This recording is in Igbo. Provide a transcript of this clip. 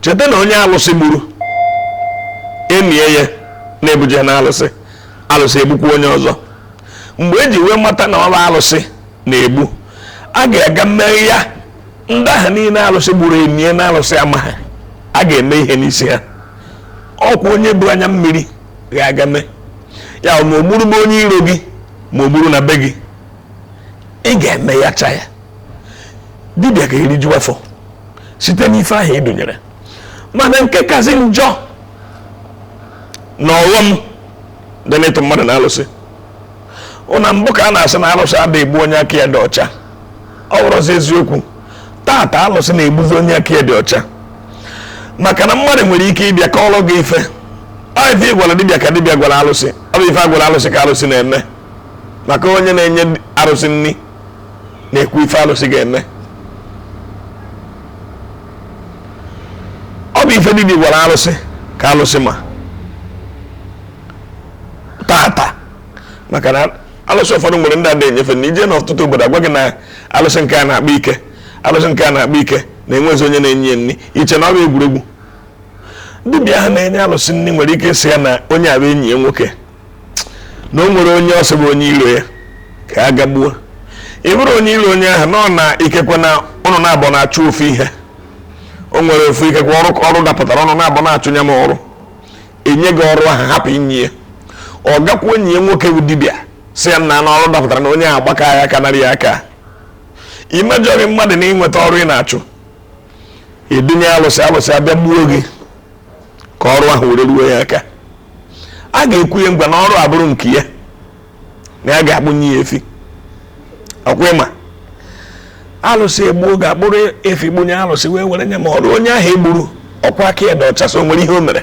cheta na onye alụsị gburu enyi ya na-ebuje na alụsị egbukwa onye ọzọ mgbe eji wee mata na ọrụ alụsị na-egbu a ga-aga mmeri ya ndị ahụ niile alụsị gburu enyi na alụsị amaghị a ga-eme ihe n'isi ha ọkwa onye bụ anya mmiri ga-aga mee ya ma o gburu bụ onye iro gị ma o gburu na be gị ị ga-eme ya cha ya dibịa ga-eriju afọ site n'ife ahụ edunyere mana nke kazi njọ na ọghọm dị n'ịtụ mmadụ na alụsị ụna mbụ ka a na-asị na alụsị adịghị egbu onye aka ya dị ọcha ọ bụrụzi eziokwu tata alụsị na-egbuzi onye aka ya dị ọcha maka na mmadụ nwere ike ịbịa ka ọlụ gị ife ọ ife gwara dibịa ka dibịa gwara alụsị ọ bụ ife agwara alụsị ka alụsị na-eme maka onye na-enye arụsị nri na-ekwu ife alụsị ga-eme ọ bụ ife dibịa gwara alụsị ka alụsị ma tata maka na alụsị ụfọdụ nwere ndị ada enyefe na ije n'ọtụtụ obodo agwa gị na alụsị nke a na-akpa ike alụsị nke a na-akpa ike na-enwezi onye na-enye nri iche na ọ bụ egwuregwu dibịa ahụ na-enye alụsị nri nwere ike isi ya na onye abụ enyi ya nwoke na o nwere onye ọsọ bụ onye iro ya ka a gagbuo ị bụrụ onye iro onye ahụ nọ na ikekwe na ụnụ na-abụ na-achụ ofu ihe o nwere ofu ikekwe ọrụ dapụtara ọnụ na-abụ na-achụ nya m ọrụ enye gị ọrụ ahụ hapụ inye ya ọ gakwa enyi ya nwoke bụ dibịa si ya na ọrụ dapụtara na onye ahụ agbaka ya aka narị ya aka imejọghị mmadụ na ịnweta ọrụ ị na-achụ edunye alụsị abịa gbuo gị ka ọrụ ahụ were ruo ya aka a ga-ekwu ya ngwa na ọrụ abụrụ nke ya na ya ga-akpụnye ya efi ọkwa ịma alụsị egbuo ga-akpụrụ efi gbunye alụsị wee were nye ma ọrụ onye ahụ egburu ọkwa aka ya dị ọcha so nwere ihe o mere